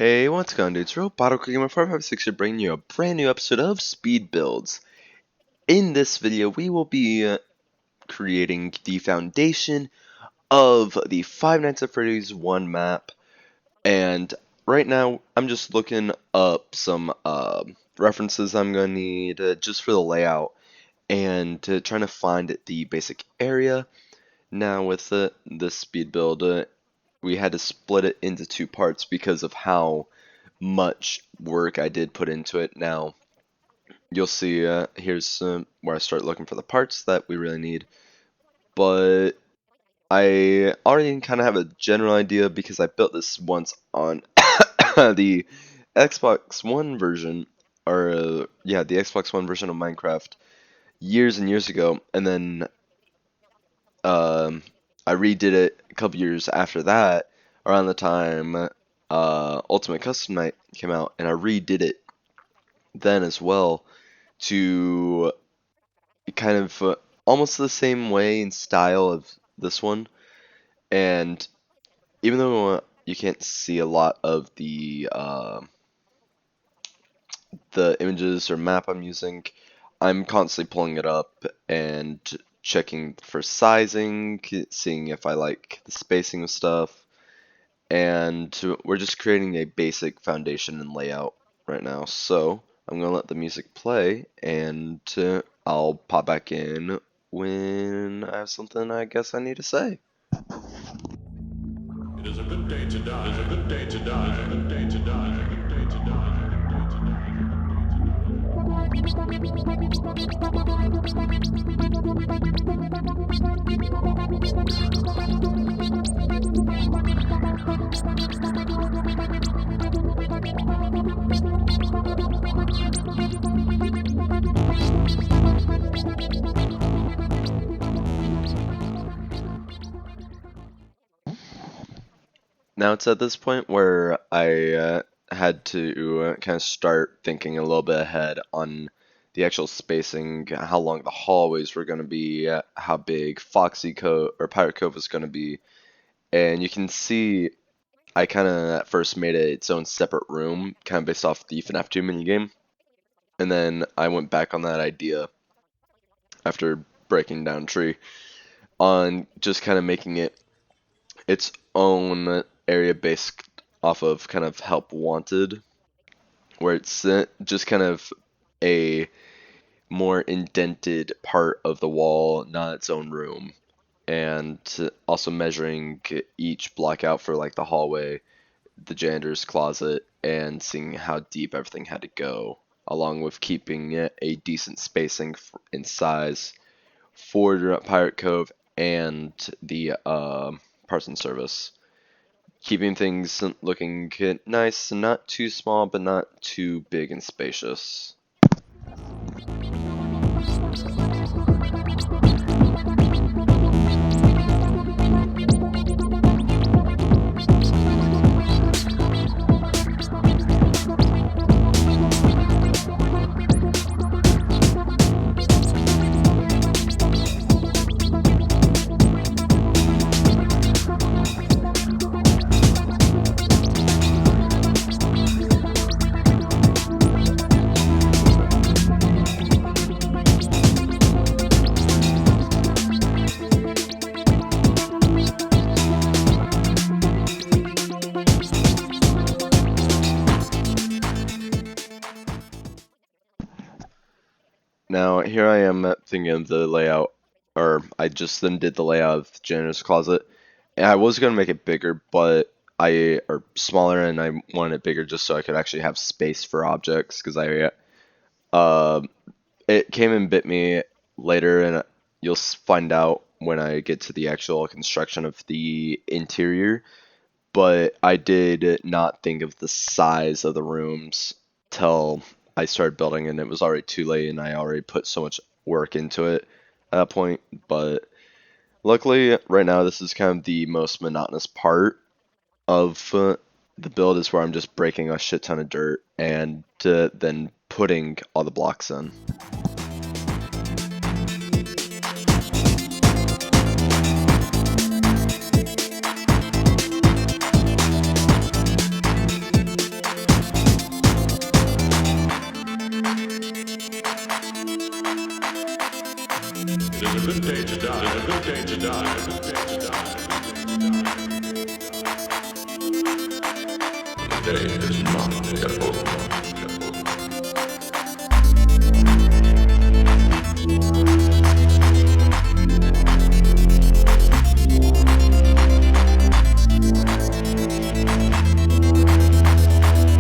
Hey, what's going on, dudes? Roboto Gamer 456 here, bringing you a brand new episode of Speed Builds. In this video, we will be creating the foundation of the Five Nights at Freddy's 1 map. And right now, I'm just looking up some references I'm going to need just for the layout and trying to find the basic area. Now, with this speed build, we had to split it into two parts because of how much work I did put into it. Now, you'll see here's where I start looking for the parts that we really need. But I already kind of have a general idea because I built this once on the Xbox One version, or yeah, the Xbox One version of Minecraft years and years ago, and then I redid it a couple years after that, around the time Ultimate Custom Night came out, and I redid it then as well to kind of almost the same way and style of this one. And even though you can't see a lot of the images or map I'm using, I'm constantly pulling it up and checking for sizing, seeing if I like the spacing of stuff, and we're just creating a basic foundation and layout right now. So I'm gonna let the music play, and I'll pop back in when I have something I guess I need to say. It is a good day to die. It is a good day to die. It is a good day to die. It is a good day to die. Now it's at this point where I had to kind of start thinking a little bit ahead on the actual spacing, how long the hallways were going to be, how big Foxy Cove or Pirate Cove was going to be. And you can see I kind of at first made it its own separate room, kind of based off the Fnaf 2 minigame. And then I went back on that idea after breaking down Tree on just kind of making it its own area based off of kind of Help Wanted, where it's just kind of a more indented part of the wall, not its own room, and also measuring each block out for like the hallway, the janitor's closet, and seeing how deep everything had to go, along with keeping it a decent spacing in size for Pirate Cove and the parts and service, keeping things looking nice and not too small but not too big and spacious. Now, here I am thinking of the layout, or I just then did the layout of the janitor's closet. And I was going to make it bigger, but or smaller, and I wanted it bigger just so I could actually have space for objects, because it came and bit me later, and you'll find out when I get to the actual construction of the interior. But I did not think of the size of the rooms till I started building, and it was already too late, and I already put so much work into it at that point. But luckily, right now, this is kind of the most monotonous part of the build, is where I'm just breaking a shit ton of dirt and then putting all the blocks in. die, a good day to die. The day is not yet over.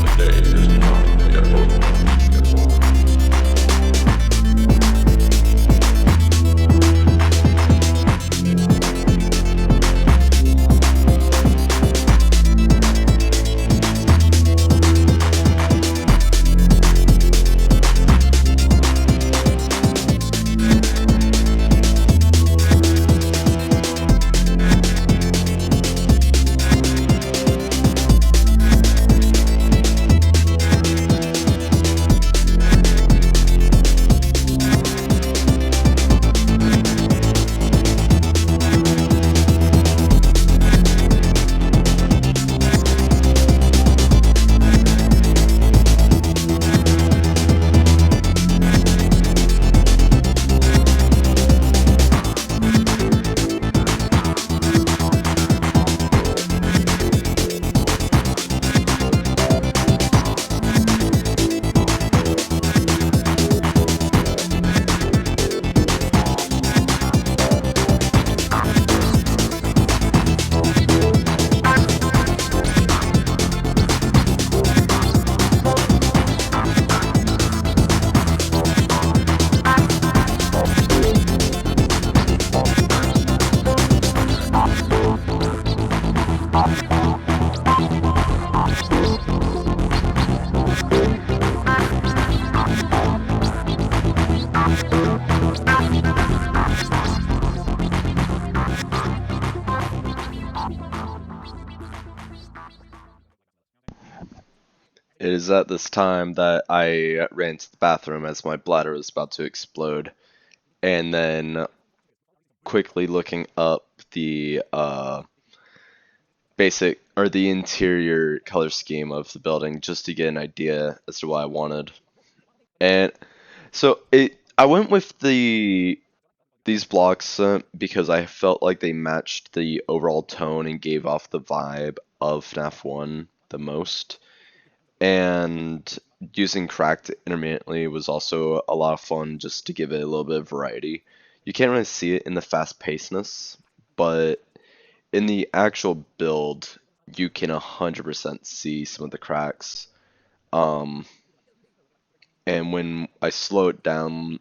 The day is not yet over. It is at this time that I ran to the bathroom as my bladder was about to explode, and then quickly looking up the basic or the interior color scheme of the building just to get an idea as to what I wanted. And so I went with these blocks because I felt like they matched the overall tone and gave off the vibe of FNAF 1 the most. And using cracked intermittently was also a lot of fun just to give it a little bit of variety. You can't really see it in the fast pacedness, but in the actual build, you can 100% see some of the cracks. Um, and when I slow it down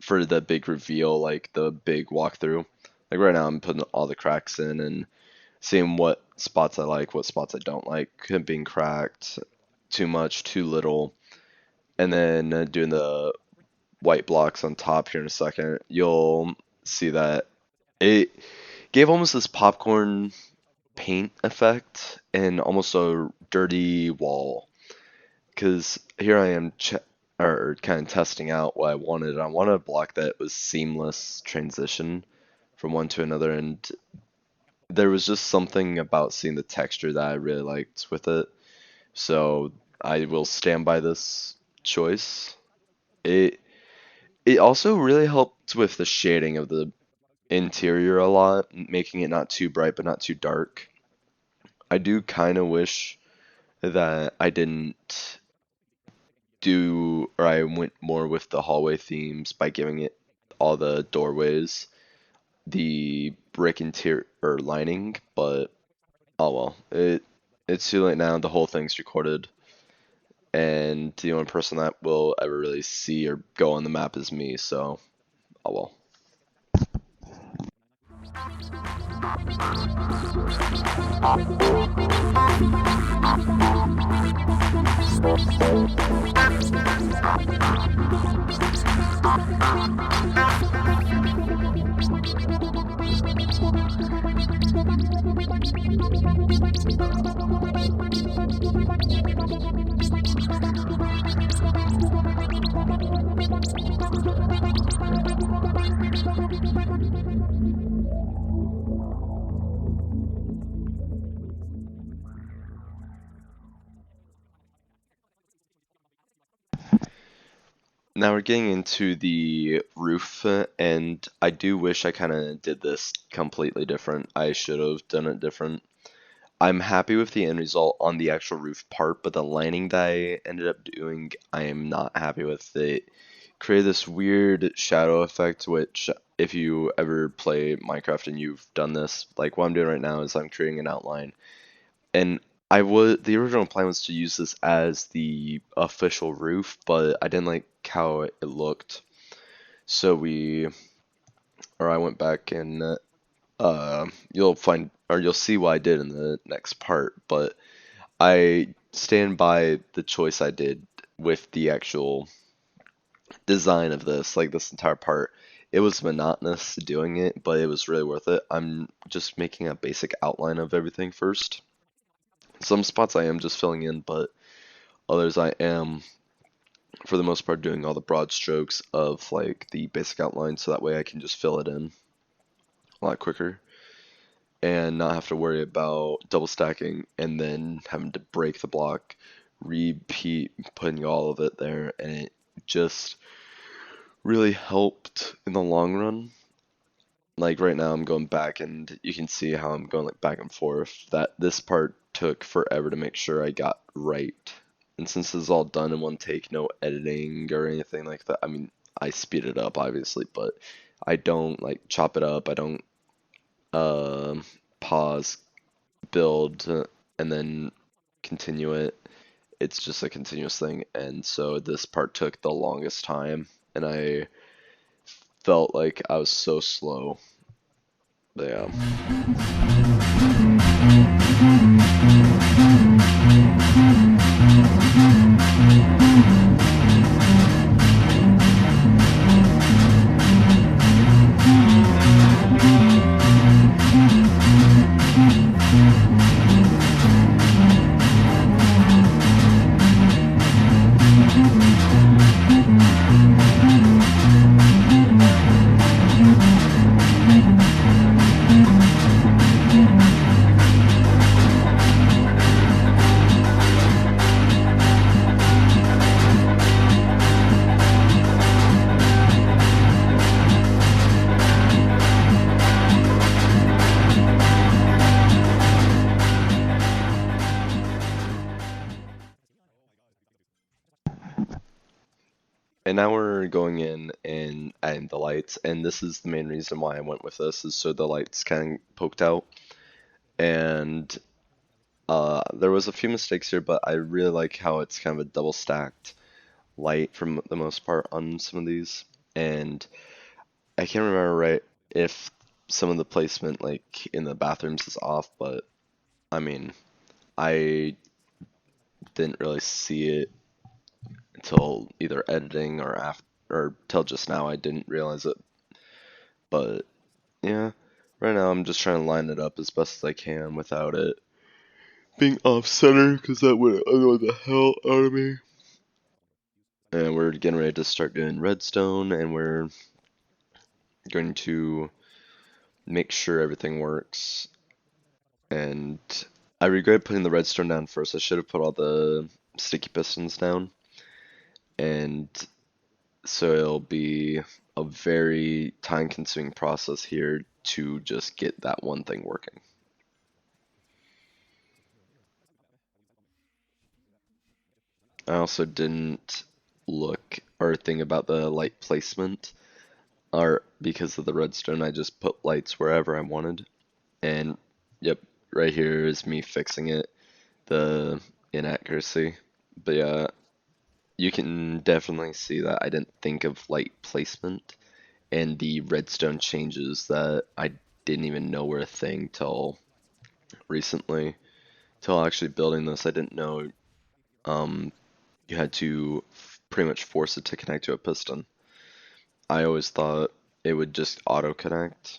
for the big reveal, like the big walkthrough, like right now I'm putting all the cracks in and seeing what spots I like, what spots I don't like, being cracked, too much, too little, and then doing the white blocks on top here in a second, you'll see that it gave almost this popcorn paint effect and almost a dirty wall. Because here I am, or kind of testing out what I wanted. I wanted a block that was seamless transition from one to another, and there was just something about seeing the texture that I really liked with it. So I will stand by this choice. It it also really helped with the shading of the interior a lot, making it not too bright but not too dark. I do kind of wish that I didn't do, or I went more with the hallway themes by giving it all the doorways the brick interior or lining, but oh well. It's too late now. The whole thing's recorded, and the only person that will ever really see or go on the map is me. So oh well. Now we're getting into the roof, and I do wish I kind of did this completely different. I should have done it different. I'm happy with the end result on the actual roof part, but the lining that I ended up doing, I am not happy with. It created this weird shadow effect, which if you ever play Minecraft and you've done this, like what I'm doing right now is I'm creating an outline. And the original plan was to use this as the official roof, but I didn't like how it looked. So I went back and you'll find or you'll see what I did in the next part, but I stand by the choice I did with the actual design of this, like this entire part. It was monotonous doing it, but it was really worth it. I'm just making a basic outline of everything first. Some spots I am just filling in, but others I am, for the most part, doing all the broad strokes of like the basic outline so that way I can just fill it in a lot quicker and not have to worry about double stacking and then having to break the block, repeat putting all of it there, and it just really helped in the long run. Like right now I'm going back and you can see how I'm going like back and forth. That this part took forever to make sure I got right. And since this is all done in one take, no editing or anything like that. I mean, I speed it up obviously, but I don't like chop it up. I don't um pause, build, and then continue it. It's just a continuous thing. And so this part took the longest time and I felt like I was so slow. But yeah. And now we're going in and adding the lights, and this is the main reason why I went with this, is so the lights kind of poked out. And there was a few mistakes here, but I really like how it's kind of a double stacked light for the most part on some of these. And I can't remember right if some of the placement like in the bathrooms is off, but I mean, I didn't really see it until either editing or after or till just now. I didn't realize it, but yeah, right now I'm just trying to line it up as best as I can without it being off center because that would annoy the hell out of me. And we're getting ready to start doing redstone, and we're going to make sure everything works. And I regret putting the redstone down first. I should have put all the sticky pistons down, and so it'll be a very time-consuming process here to just get that one thing working. I also didn't look or think about the light placement, or because of the redstone, I just put lights wherever I wanted. And yep, right here is me fixing it, the inaccuracy. But yeah, you can definitely see that I didn't think of light placement and the redstone changes that I didn't even know were a thing till recently. Till actually building this, I didn't know um, you had to pretty much force it to connect to a piston. I always thought it would just auto connect,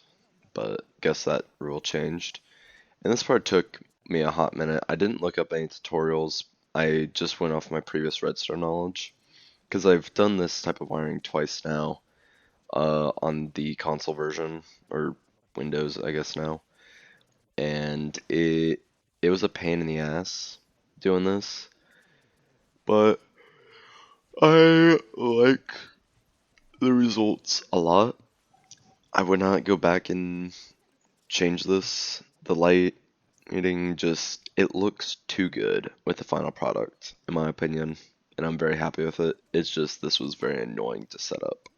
but guess that rule changed. And this part took me a hot minute. I didn't look up any tutorials. I just went off my previous redstone knowledge because I've done this type of wiring twice now on the console version or Windows, I guess now. And it was a pain in the ass doing this, but I like the results a lot. I would not go back and change this. The lighting just, it looks too good with the final product, in my opinion, and I'm very happy with it. It's just this was very annoying to set up.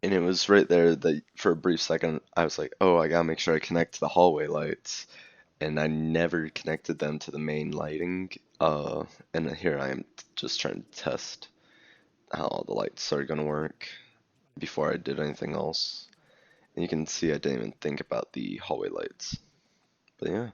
And it was right there that for a brief second I was like, oh, I gotta make sure I connect to the hallway lights. And I never connected them to the main lighting. And here I am just trying to test how all the lights are gonna work before I did anything else. And you can see I didn't even think about the hallway lights. But yeah.